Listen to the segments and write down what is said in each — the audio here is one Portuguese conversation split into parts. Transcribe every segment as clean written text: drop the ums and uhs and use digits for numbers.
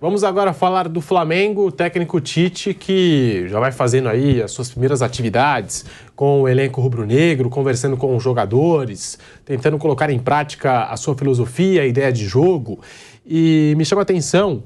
Vamos agora falar do Flamengo, o técnico Tite, que já vai fazendo aí as suas primeiras atividades com o elenco rubro-negro, conversando com os jogadores, tentando colocar em prática a sua filosofia, a ideia de jogo. E me chama a atenção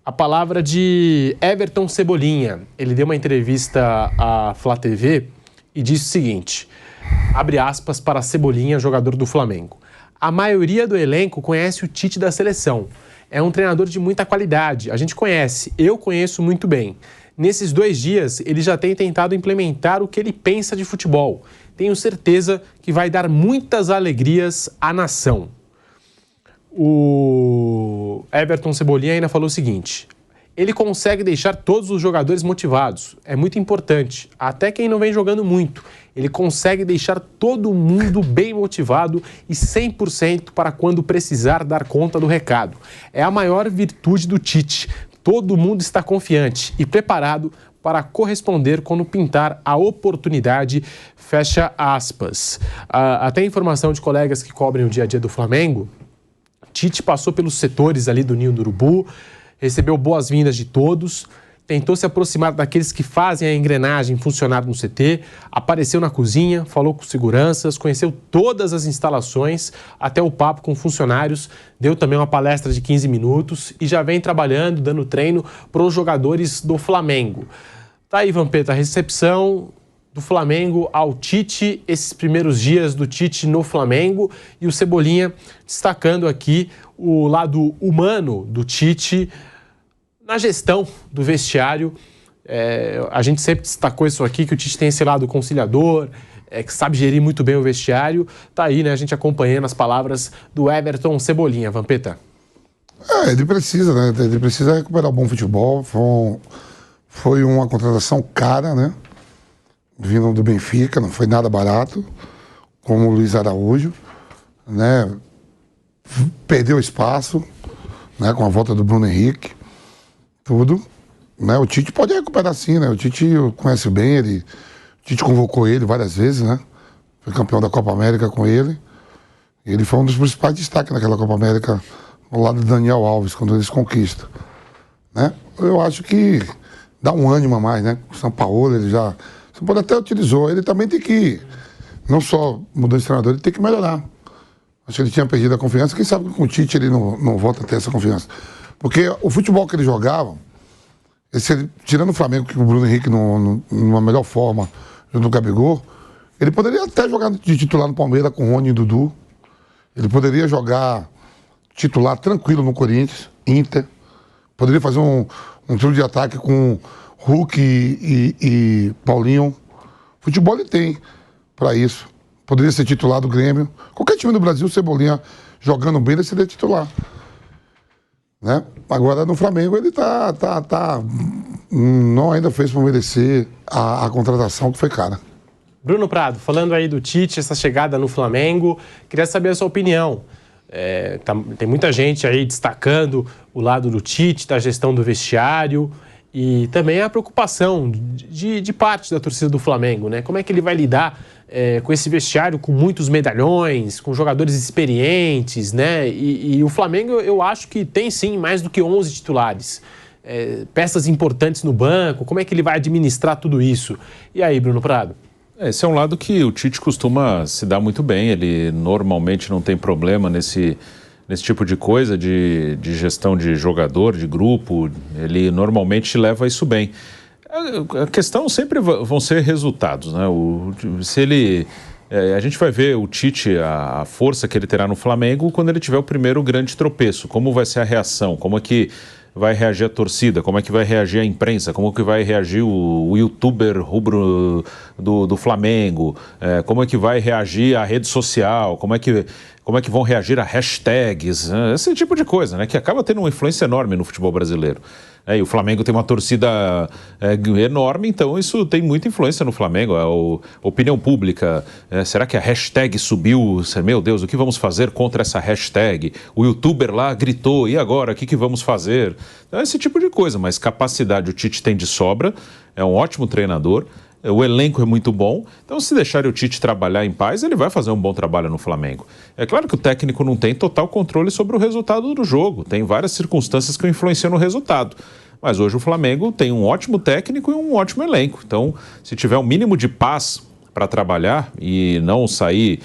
a palavra de Everton Cebolinha. Ele deu uma entrevista à Flá TV e disse o seguinte, abre aspas para Cebolinha, jogador do Flamengo. A maioria do elenco conhece o Tite da seleção. É um treinador de muita qualidade, a gente conhece, eu conheço muito bem. Nesses 2 dias, ele já tem tentado implementar o que ele pensa de futebol. Tenho certeza que vai dar muitas alegrias à nação. O Everton Cebolinha ainda falou o seguinte, ele consegue deixar todos os jogadores motivados, é muito importante, até quem não vem jogando muito. Ele consegue deixar todo mundo bem motivado e 100% para quando precisar dar conta do recado. É a maior virtude do Tite. Todo mundo está confiante e preparado para corresponder quando pintar a oportunidade, fecha aspas. Até informação de colegas que cobrem o dia a dia do Flamengo, Tite passou pelos setores ali do Ninho do Urubu, recebeu boas-vindas de todos, tentou se aproximar daqueles que fazem a engrenagem funcionar no CT, apareceu na cozinha, falou com seguranças, conheceu todas as instalações, até o papo com funcionários, deu também uma palestra de 15 minutos e já vem trabalhando, dando treino para os jogadores do Flamengo. Tá aí, Vampeta, a recepção do Flamengo ao Tite, esses primeiros dias do Tite no Flamengo e o Cebolinha destacando aqui o lado humano do Tite na gestão do vestiário. A gente sempre destacou isso aqui, que o Tite tem esse lado conciliador, que sabe gerir muito bem o vestiário. Tá aí, né, a gente acompanhando as palavras do Everton Cebolinha, Vampeta. Ele precisa, né? Ele precisa recuperar o bom futebol. Foi uma contratação cara, né? Vindo do Benfica, não foi nada barato, como o Luiz Araújo, né? Perdeu espaço, né? Com a volta do Bruno Henrique, tudo, né? O Tite pode recuperar sim, né? O Tite conhece bem, o Tite convocou ele várias vezes, né? Foi campeão da Copa América com ele. Ele foi um dos principais destaques naquela Copa América, ao lado do Daniel Alves, quando eles conquistam, né? Eu acho que dá um ânimo a mais, né? O São Paulo, ele já... Você pode até utilizou, ele também tem que, não só mudar de treinador, ele tem que melhorar. Acho que ele tinha perdido a confiança, quem sabe que com o Tite ele não volta a ter essa confiança. Porque o futebol que ele jogava, tirando o Flamengo, que o Bruno Henrique numa melhor forma, junto com o Gabigol, ele poderia até jogar de titular no Palmeiras com o Rony e o Dudu. Ele poderia jogar titular tranquilo no Corinthians, Inter. Poderia fazer um trio de ataque com Hulk e Paulinho. Futebol ele tem para isso. Poderia ser titular do Grêmio. Qualquer time do Brasil, Cebolinha jogando bem, ele seria titular. Né? Agora no Flamengo ele não ainda fez para merecer a contratação que foi cara. Bruno Prado, falando aí do Tite, essa chegada no Flamengo, queria saber a sua opinião. Tem muita gente aí destacando o lado do Tite, da gestão do vestiário e também a preocupação de parte da torcida do Flamengo, né? Como é que ele vai lidar com esse vestiário com muitos medalhões, com jogadores experientes, né? E o Flamengo, eu acho que tem sim mais do que 11 titulares. Peças importantes no banco, como é que ele vai administrar tudo isso? E aí, Bruno Prado? Esse é um lado que o Tite costuma se dar muito bem, ele normalmente não tem problema nesse tipo de coisa, de gestão de jogador, de grupo, ele normalmente leva isso bem. A questão sempre vão ser resultados, né? A gente vai ver o Tite, a força que ele terá no Flamengo quando ele tiver o primeiro grande tropeço, como vai ser a reação, como é que vai reagir a torcida, como é que vai reagir a imprensa, como é que vai reagir o youtuber rubro do Flamengo, como é que vai reagir a rede social, como é que vão reagir a hashtags, esse tipo de coisa, né, que acaba tendo uma influência enorme no futebol brasileiro. E o Flamengo tem uma torcida enorme, então isso tem muita influência no Flamengo. A opinião pública, será que a hashtag subiu? Meu Deus, o que vamos fazer contra essa hashtag? O youtuber lá gritou, e agora? O que vamos fazer? Então, esse tipo de coisa, mas capacidade o Tite tem de sobra, é um ótimo treinador. o elenco é muito bom, então se deixarem o Tite trabalhar em paz, ele vai fazer um bom trabalho no Flamengo. É claro que o técnico não tem total controle sobre o resultado do jogo, tem várias circunstâncias que influenciam no resultado. Mas hoje o Flamengo tem um ótimo técnico e um ótimo elenco. Então, se tiver um mínimo de paz para trabalhar e não sair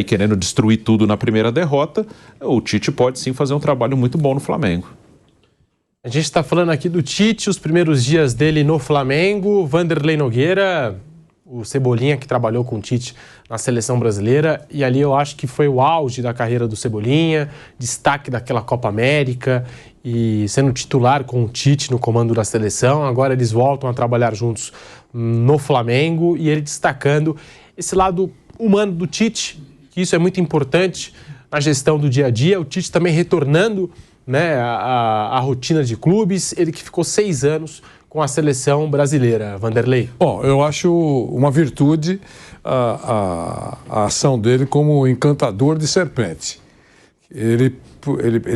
querendo destruir tudo na primeira derrota, o Tite pode sim fazer um trabalho muito bom no Flamengo. A gente está falando aqui do Tite, os primeiros dias dele no Flamengo. Vanderlei Nogueira, o Cebolinha que trabalhou com o Tite na seleção brasileira, e ali eu acho que foi o auge da carreira do Cebolinha, destaque daquela Copa América e sendo titular com o Tite no comando da seleção. Agora eles voltam a trabalhar juntos no Flamengo e ele destacando esse lado humano do Tite, que isso é muito importante na gestão do dia a dia. O Tite também retornando, né, a rotina de clubes, ele que ficou 6 anos com a seleção brasileira. Vanderlei? Bom, eu acho uma virtude a ação dele como encantador de serpente. Ele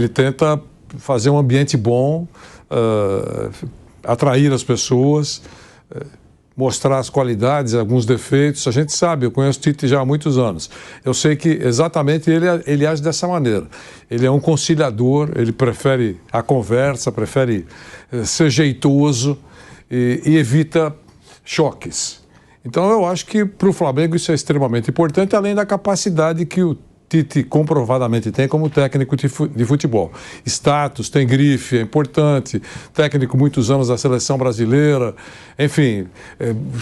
tenta fazer um ambiente bom, atrair as pessoas, mostrar as qualidades, alguns defeitos. A gente sabe, eu conheço o Tite já há muitos anos. Eu sei que exatamente ele age dessa maneira. Ele é um conciliador, ele prefere a conversa, prefere ser jeitoso e evita choques. Então eu acho que para o Flamengo isso é extremamente importante, além da capacidade que o Tite comprovadamente tem como técnico de futebol. Status, tem grife, é importante, técnico muitos anos da seleção brasileira, enfim,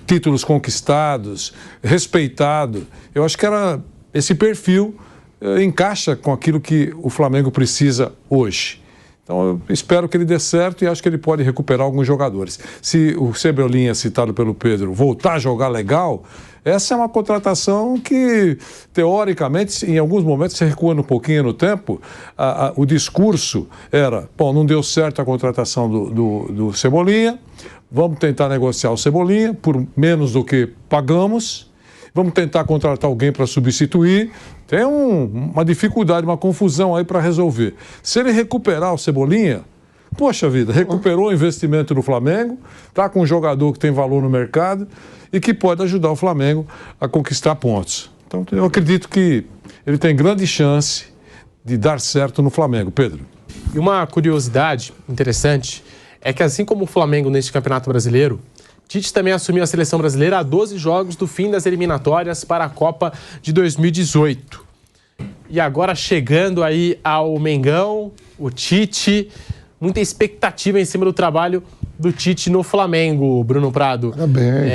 títulos conquistados, respeitado. Eu acho que esse perfil encaixa com aquilo que o Flamengo precisa hoje. Então eu espero que ele dê certo e acho que ele pode recuperar alguns jogadores. Se o Cebolinha, citado pelo Pedro, voltar a jogar legal, essa é uma contratação que, teoricamente, em alguns momentos, se recuando um pouquinho no tempo, o discurso era, bom, não deu certo a contratação do Cebolinha, vamos tentar negociar o Cebolinha por menos do que pagamos, vamos tentar contratar alguém para substituir. Tem uma dificuldade, uma confusão aí para resolver. Se ele recuperar o Cebolinha, poxa vida, recuperou o investimento no Flamengo, está com um jogador que tem valor no mercado e que pode ajudar o Flamengo a conquistar pontos. Então eu acredito que ele tem grande chance de dar certo no Flamengo. Pedro. E uma curiosidade interessante é que assim como o Flamengo neste Campeonato Brasileiro, Tite também assumiu a seleção brasileira a 12 jogos do fim das eliminatórias para a Copa de 2018. E agora chegando aí ao Mengão, o Tite, muita expectativa em cima do trabalho do Tite no Flamengo, Bruno Prado. Parabéns.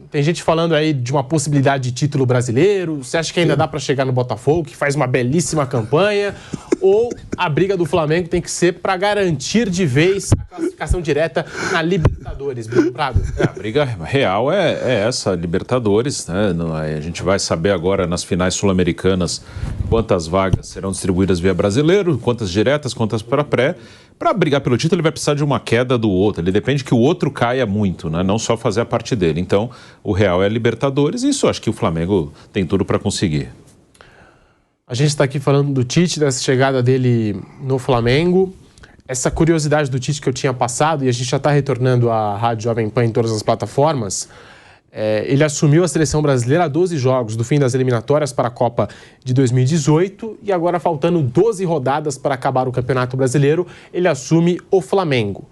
Tem gente falando aí de uma possibilidade de título brasileiro. Você acha que ainda dá para chegar no Botafogo, que faz uma belíssima campanha? Ou a briga do Flamengo tem que ser para garantir de vez a classificação direta na Libertadores, Bruno Prado? A briga real é essa, Libertadores, né? A gente vai saber agora nas finais sul-americanas quantas vagas serão distribuídas via brasileiro, quantas diretas, quantas para pré. Para brigar pelo título, ele vai precisar de uma queda do outro. Ele depende que o outro caia muito, né? Não só fazer a parte dele. Então, o real é Libertadores e isso acho que o Flamengo tem tudo para conseguir. A gente está aqui falando do Tite, dessa chegada dele no Flamengo. Essa curiosidade do Tite que eu tinha passado, e a gente já está retornando à Rádio Jovem Pan em todas as plataformas. Ele assumiu a seleção brasileira a 12 jogos do fim das eliminatórias para a Copa de 2018 e agora faltando 12 rodadas para acabar o Campeonato Brasileiro, ele assume o Flamengo.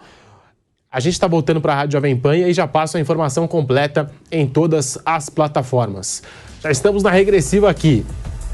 A gente está voltando para a Rádio Jovem Pan e já passa a informação completa em todas as plataformas. Já estamos na regressiva aqui.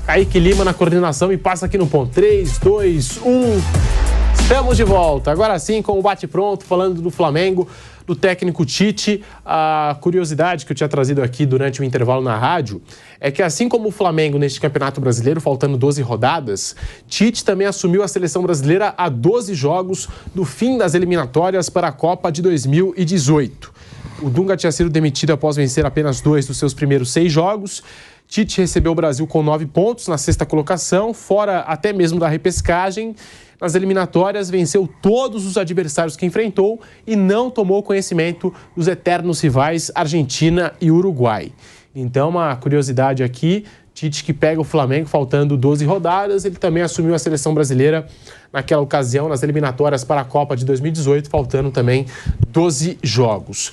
Kaique Lima na coordenação e passa aqui no ponto. 3, 2, 1... Estamos de volta, agora sim com o bate-pronto, falando do Flamengo, do técnico Tite. A curiosidade que eu tinha trazido aqui durante o intervalo na rádio é que assim como o Flamengo neste Campeonato Brasileiro, faltando 12 rodadas, Tite também assumiu a seleção brasileira a 12 jogos do fim das eliminatórias para a Copa de 2018. O Dunga tinha sido demitido após vencer apenas 2 dos seus primeiros 6 jogos. Tite recebeu o Brasil com 9 pontos na 6ª colocação, fora até mesmo da repescagem. Nas eliminatórias, venceu todos os adversários que enfrentou e não tomou conhecimento dos eternos rivais Argentina e Uruguai. Então, uma curiosidade aqui, Tite que pega o Flamengo faltando 12 rodadas, ele também assumiu a seleção brasileira naquela ocasião, nas eliminatórias para a Copa de 2018, faltando também 12 jogos.